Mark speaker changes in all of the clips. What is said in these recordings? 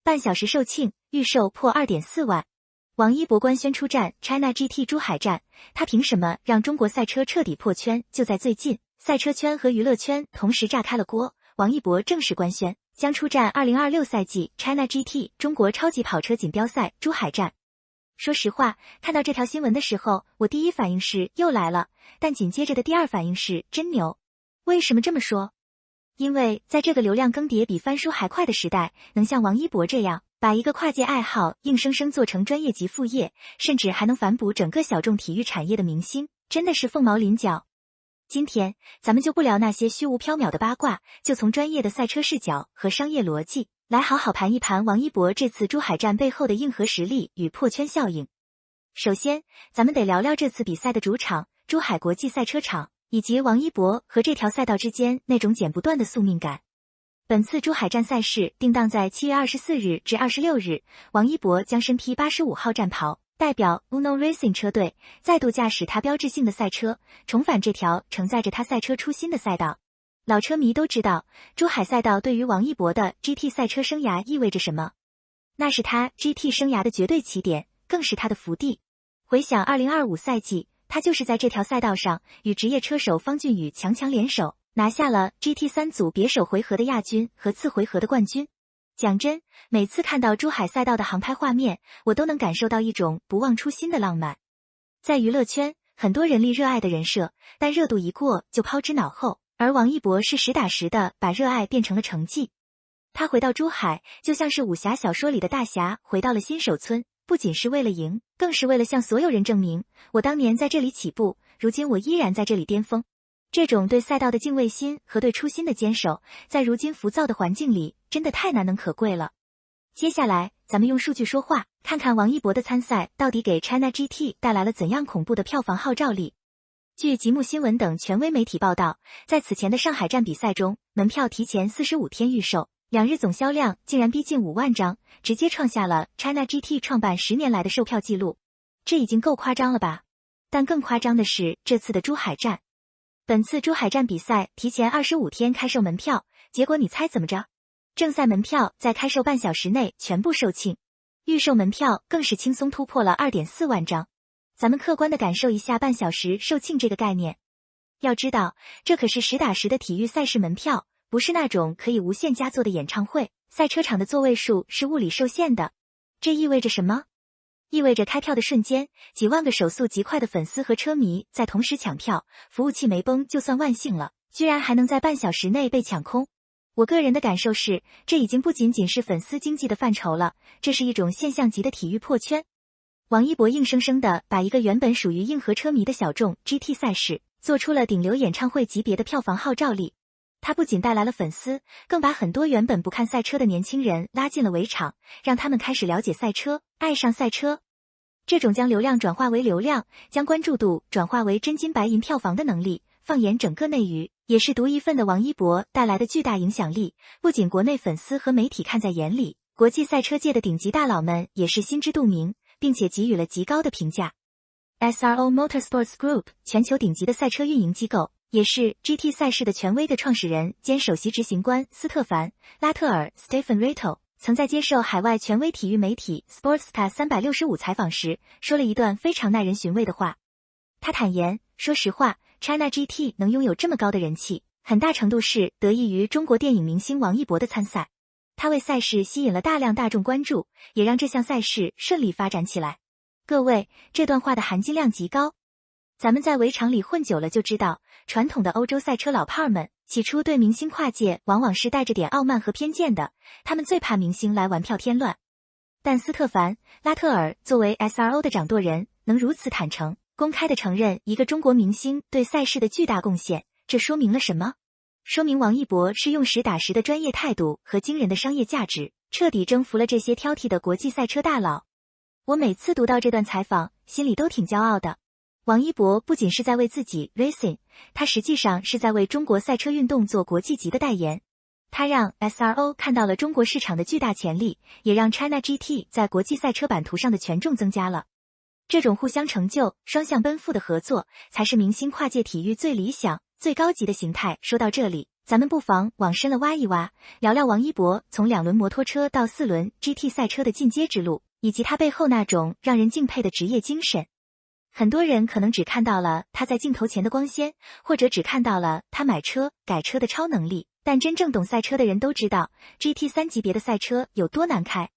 Speaker 1: 半小时售罄，预售破 2.4 万。王一博官宣出战 China GT 珠海站，他凭什么让中国赛车彻底破圈？就在最近，赛车圈和娱乐圈同时炸开了锅，王一博正式官宣将出战2026赛季 China GT 中国超级跑车锦标赛珠海站。说实话，看到这条新闻的时候，我第一反应是又来了，但紧接着的第二反应是真牛。为什么这么说？因为在这个流量更迭比翻书还快的时代，能像王一博这样把一个跨界爱好硬生生做成专业级副业，甚至还能反哺整个小众体育产业的明星，真的是凤毛麟角。今天咱们就不聊那些虚无缥缈的八卦，就从专业的赛车视角和商业逻辑来好好盘一盘王一博这次珠海站背后的硬核实力与破圈效应。首先，咱们得聊聊这次比赛的主场珠海国际赛车场，以及王一博和这条赛道之间那种剪不断的宿命感。本次珠海站赛事定档在7月24日至26日，王一博将身披85号战袍，代表 Uno Racing 车队，再度驾驶他标志性的赛车，重返这条承载着他赛车初心的赛道。老车迷都知道，珠海赛道对于王一博的 GT 赛车生涯意味着什么？那是他 GT 生涯的绝对起点，更是他的福地。回想2025赛季，他就是在这条赛道上与职业车手方俊宇强联手，拿下了 GT3 组别首回合的亚军和次回合的冠军。讲真，每次看到珠海赛道的航拍画面，我都能感受到一种不忘初心的浪漫。在娱乐圈，很多人力热爱的人设，但热度一过就抛之脑后，而王一博是实打实的把热爱变成了成绩。他回到珠海，就像是武侠小说里的大侠回到了新手村，不仅是为了赢，更是为了向所有人证明，我当年在这里起步，如今我依然在这里巅峰。这种对赛道的敬畏心和对初心的坚守，在如今浮躁的环境里，真的太难能可贵了。接下来，咱们用数据说话，看看王一博的参赛到底给 China GT 带来了怎样恐怖的票房号召力。据极目新闻等权威媒体报道，在此前的上海站比赛中，门票提前45天预售，2日总销量竟然逼近5万张，直接创下了 China GT 创办10年来的售票记录。这已经够夸张了吧？但更夸张的是这次的珠海站。本次珠海站比赛提前25天开售门票，结果你猜怎么着？正赛门票在开售半小时内全部售罄，预售门票更是轻松突破了 2.4 万张。咱们客观的感受一下半小时售罄这个概念。要知道，这可是实打实的体育赛事门票，不是那种可以无限加座的演唱会，赛车场的座位数是物理受限的。这意味着什么？意味着开票的瞬间，几万个手速极快的粉丝和车迷在同时抢票，服务器没崩就算万幸了，居然还能在半小时内被抢空。我个人的感受是，这已经不仅仅是粉丝经济的范畴了，这是一种现象级的体育破圈。王一博硬生生的把一个原本属于硬核车迷的小众 GT 赛事，做出了顶流演唱会级别的票房号召力。他不仅带来了粉丝，更把很多原本不看赛车的年轻人拉进了围场，让他们开始了解赛车，爱上赛车。这种将流量转化为流量，将关注度转化为真金白银票房的能力，放眼整个内娱，也是独一份的王一博带来的巨大影响力。不仅国内粉丝和媒体看在眼里，国际赛车界的顶级大佬们也是心知肚明，并且给予了极高的评价。SRO Motorsports Group 全球顶级的赛车运营机构，也是 GT 赛事的权威的创始人兼首席执行官斯特凡·拉特尔 Stephen Rattle 曾在接受海外权威体育媒体 Sportstar 365采访时，说了一段非常耐人寻味的话。他坦言，说实话 ，China GT 能拥有这么高的人气，很大程度是得益于中国电影明星王一博的参赛。他为赛事吸引了大量大众关注，也让这项赛事顺利发展起来。各位，这段话的含金量极高。咱们在围场里混久了就知道，传统的欧洲赛车老炮儿们起初对明星跨界往往是带着点傲慢和偏见的，他们最怕明星来玩票添乱。但斯特凡·拉特尔作为 SRO 的掌舵人，能如此坦诚、公开地承认一个中国明星对赛事的巨大贡献，这说明了什么？说明王一博是用实打实的专业态度和惊人的商业价值，彻底征服了这些挑剔的国际赛车大佬。我每次读到这段采访，心里都挺骄傲的。王一博不仅是在为自己 racing， 他实际上是在为中国赛车运动做国际级的代言。他让 SRO 看到了中国市场的巨大潜力，也让 China GT 在国际赛车版图上的权重增加了。这种互相成就、双向奔赴的合作，才是明星跨界体育最理想、最高级的形态。说到这里，咱们不妨往深了挖一挖，聊聊王一博从2轮摩托车到4轮 GT 赛车的进阶之路，以及他背后那种让人敬佩的职业精神。很多人可能只看到了他在镜头前的光鲜，或者只看到了他买车改车的超能力，但真正懂赛车的人都知道 GT3 级别的赛车有多难开。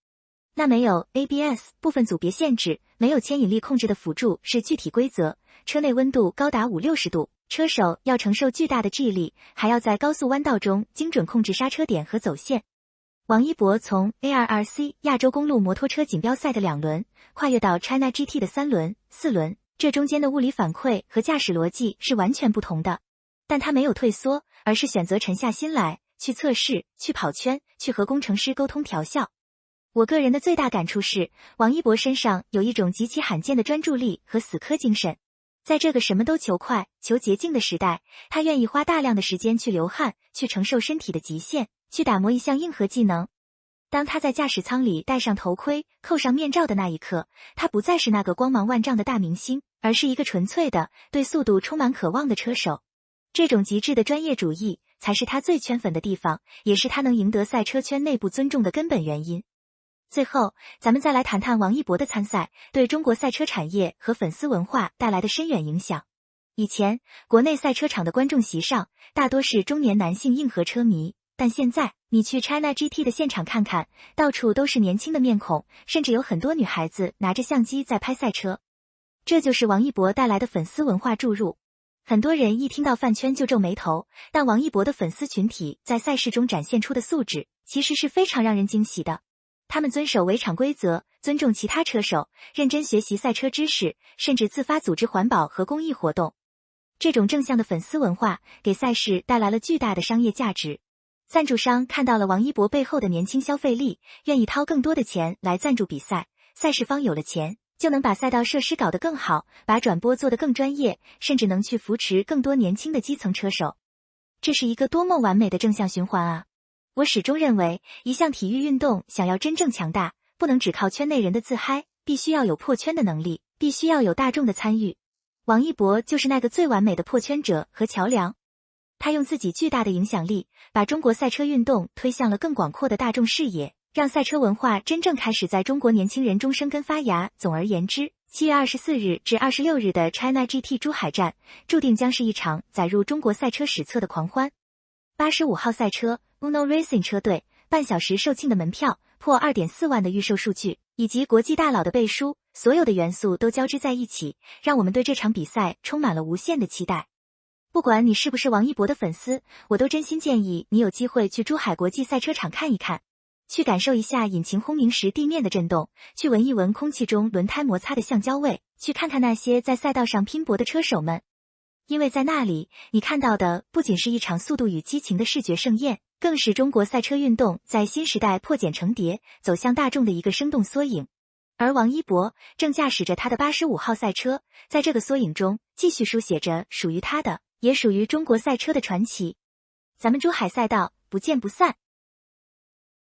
Speaker 1: 那没有 ABS 部分组别限制，没有牵引力控制的辅助是具体规则，车内温度高达50-60度，车手要承受巨大的 G 力，还要在高速弯道中精准控制刹车点和走线。王一博从 ARRC 亚洲公路摩托车锦标赛的2轮，跨越到 China GT 的3轮、4轮，这中间的物理反馈和驾驶逻辑是完全不同的。但他没有退缩，而是选择沉下心来，去测试，去跑圈，去和工程师沟通调校。我个人的最大感触是，王一博身上有一种极其罕见的专注力和死磕精神。在这个什么都求快、求捷径的时代，他愿意花大量的时间去流汗，去承受身体的极限，去打磨一项硬核技能。当他在驾驶舱里戴上头盔、扣上面罩的那一刻，他不再是那个光芒万丈的大明星，而是一个纯粹的、对速度充满渴望的车手。这种极致的专业主义，才是他最圈粉的地方，也是他能赢得赛车圈内部尊重的根本原因。最后，咱们再来谈谈王一博的参赛对中国赛车产业和粉丝文化带来的深远影响。以前，国内赛车场的观众席上，大多是中年男性硬核车迷，但现在，你去 China GT 的现场看看，到处都是年轻的面孔，甚至有很多女孩子拿着相机在拍赛车。这就是王一博带来的粉丝文化注入。很多人一听到饭圈就皱眉头，但王一博的粉丝群体在赛事中展现出的素质，其实是非常让人惊喜的。他们遵守围场规则，尊重其他车手，认真学习赛车知识，甚至自发组织环保和公益活动。这种正向的粉丝文化给赛事带来了巨大的商业价值。赞助商看到了王一博背后的年轻消费力，愿意掏更多的钱来赞助比赛。赛事方有了钱，就能把赛道设施搞得更好，把转播做得更专业，甚至能去扶持更多年轻的基层车手。这是一个多么完美的正向循环啊！我始终认为，一项体育运动想要真正强大，不能只靠圈内人的自嗨，必须要有破圈的能力，必须要有大众的参与。王一博就是那个最完美的破圈者和桥梁。他用自己巨大的影响力，把中国赛车运动推向了更广阔的大众视野，让赛车文化真正开始在中国年轻人中生根发芽。总而言之，7月24日至26日的 China GT 珠海站，注定将是一场载入中国赛车史册的狂欢。85号赛车 Uno Racing 车队，半小时售罄的门票，破2.4万的预售数据，以及国际大佬的背书，所有的元素都交织在一起，让我们对这场比赛充满了无限的期待。不管你是不是王一博的粉丝，我都真心建议你有机会去珠海国际赛车场看一看，去感受一下引擎轰鸣时地面的震动，去闻一闻空气中轮胎摩擦的橡胶味，去看看那些在赛道上拼搏的车手们。因为在那里，你看到的不仅是一场速度与激情的视觉盛宴，更是中国赛车运动在新时代破茧成蝶，走向大众的一个生动缩影。而王一博正驾驶着他的85号赛车，在这个缩影中，继续书写着属于他的，也属于中国赛车的传奇。咱们珠海赛道，不见不散。